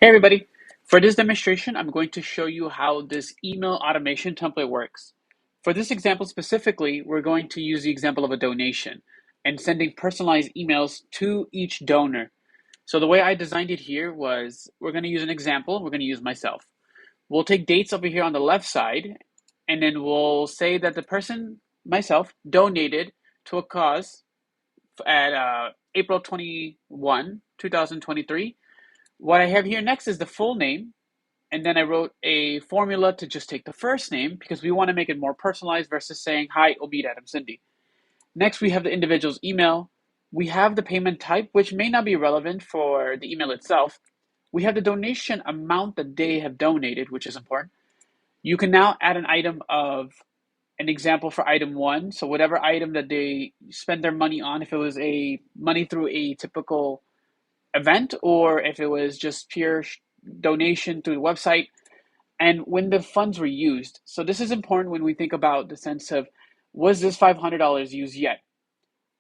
Hey everybody, for this demonstration, I'm going to show you how this email automation template works. For this example specifically, we're going to use the example of a donation and sending personalized emails to each donor. So the way I designed it here was we're going to use an example, we're going to use myself. We'll take dates over here on the left side, and then we'll say that the person, myself, donated to a cause at April 21, 2023. What I have here next is the full name, and then I wrote a formula to just take the first name because we want to make it more personalized versus saying, hi, Omid Adam Cindy. Next, we have the individual's email. We have the payment type, which may not be relevant for the email itself. We have the donation amount that they have donated, which is important. You can now add an item of an example for item one. So whatever item that they spend their money on, if it was a money through a typical event or if it was just pure donation through the website, and when the funds were used. So this is important when we think about the sense of, was this $500 used yet?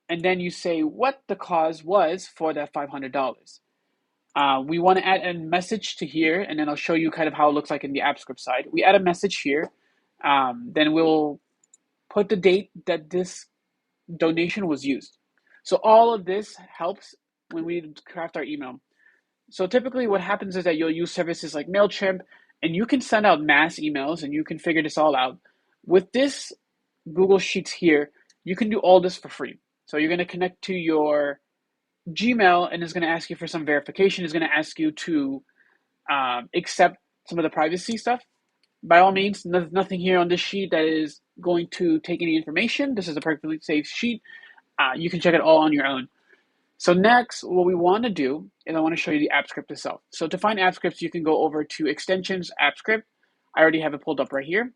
And then you say what the cause was for that $500. We want to add a message to here, and then I'll show you kind of how it looks like in the AppScript side. We add a message here, then we'll put the date that this donation was used. So all of this helps when we craft our email. So typically what happens is that you'll use services like MailChimp, and you can send out mass emails and you can figure this all out. With this Google Sheets here, you can do all this for free. So you're going to connect to your Gmail and it's going to ask you for some verification. It's going to ask you to accept some of the privacy stuff. By all means, there's nothing here on this sheet that is going to take any information. This is a perfectly safe sheet. You can check it all on your own. So next, what we want to do is I want to show you the app script itself. So to find app scripts, you can go over to extensions, app script. I already have it pulled up right here.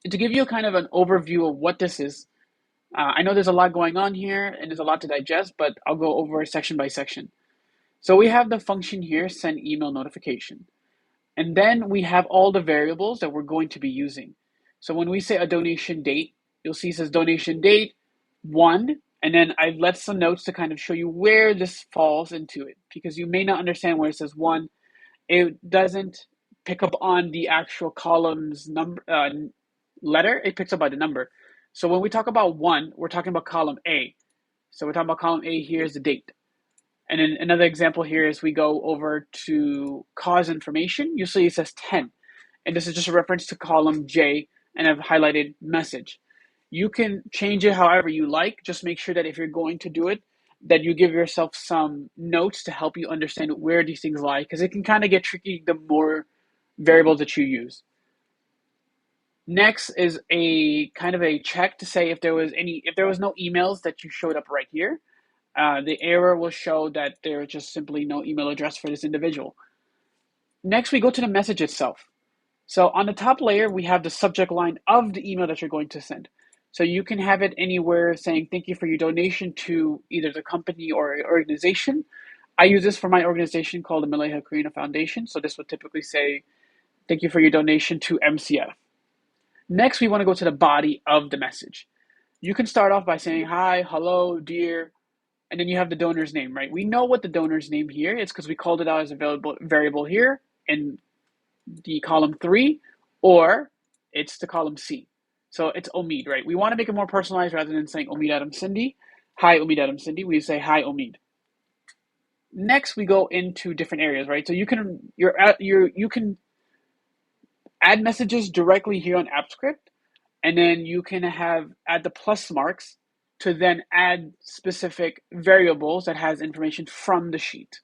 And to give you kind of an overview of what this is, I know there's a lot going on here and there's a lot to digest, but I'll go over section by section. So we have the function here, send email notification. And then we have all the variables that we're going to be using. So when we say a donation date, you'll see it says donation date 1, and then I've left some notes to kind of show you where this falls into it, because you may not understand where it says 1. It doesn't pick up on the actual column's number letter. It picks up by the number. So when we talk about 1, we're talking about column A. So we're talking about column A. Here's the date. And then another example here is we go over to cause information. You'll see it says 10. And this is just a reference to column J, and I've highlighted message. You can change it however you like. Just make sure that if you're going to do it, that you give yourself some notes to help you understand where these things lie, because it can kind of get tricky the more variables that you use. Next is a kind of a check to say if there was no emails that you showed up right here. The error will show that there is just simply no email address for this individual. Next, we go to the message itself. So on the top layer, we have the subject line of the email that you're going to send. So you can have it anywhere saying, thank you for your donation to either the company or organization. I use this for my organization called the Maleha Karina Foundation. So this would typically say, thank you for your donation to MCF. Next, we want to go to the body of the message. You can start off by saying, hi, hello, dear, and then you have the donor's name, right? We know what the donor's name here is because we called it out as a variable here in the column 3, or it's the column C. So it's Omid, right? We want to make it more personalized rather than saying Omid Adam Cindy. Hi, Omid Adam Cindy. We say hi, Omid. Next, we go into different areas, right? So you can add messages directly here on AppScript, and then you can add the plus marks to then add specific variables that has information from the sheet.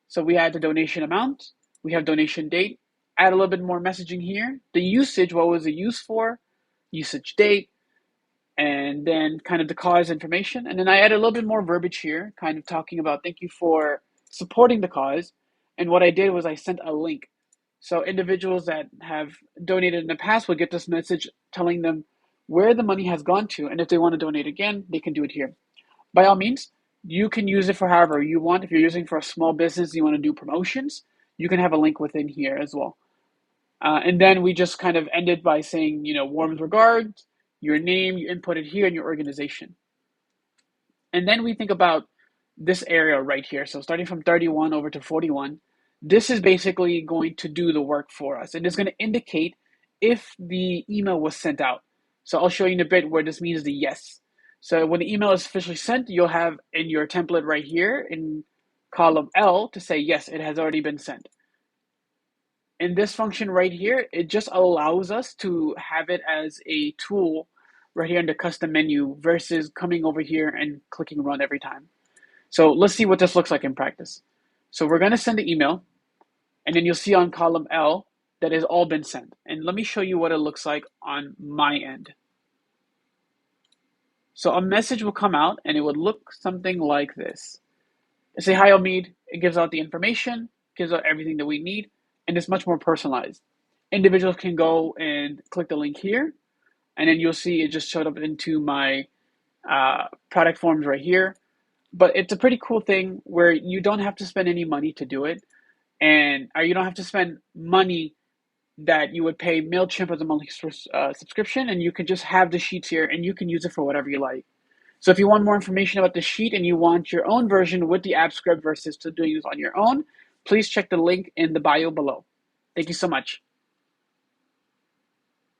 So we add the donation amount, we have donation date, add a little bit more messaging here. The usage, what was the use for, usage date, and then kind of the cause information. And then I add a little bit more verbiage here, kind of talking about thank you for supporting the cause. And what I did was I sent a link. So individuals that have donated in the past will get this message telling them where the money has gone to. And if they want to donate again, they can do it here. By all means, you can use it for however you want. If you're using for a small business, you want to do promotions, you can have a link within here as well. And then we just kind of ended by saying, warm regards, your name, you input it here, and your organization. And then we think about this area right here. So starting from 31 over to 41, this is basically going to do the work for us. And it's going to indicate if the email was sent out. So I'll show you in a bit where this means the yes. So when the email is officially sent, you'll have in your template right here in column L to say, yes, it has already been sent. In this function right here, it just allows us to have it as a tool right here in the custom menu versus coming over here and clicking run every time. So let's see what this looks like in practice. So we're going to send the email, and then you'll see on column L that has all been sent. And let me show you what it looks like on my end. So a message will come out, and it would look something like this. It say, hi, Omid. It gives out the information, gives out everything that we need, and it's much more personalized. Individuals can go and click the link here, and then you'll see it just showed up into my product forms right here. But it's a pretty cool thing where you don't have to spend any money to do it, and you don't have to spend money that you would pay MailChimp as a monthly subscription, and you can just have the sheets here, and you can use it for whatever you like. So if you want more information about the sheet and you want your own version with the app script versus to doing this on your own, please check the link in the bio below. Thank you so much.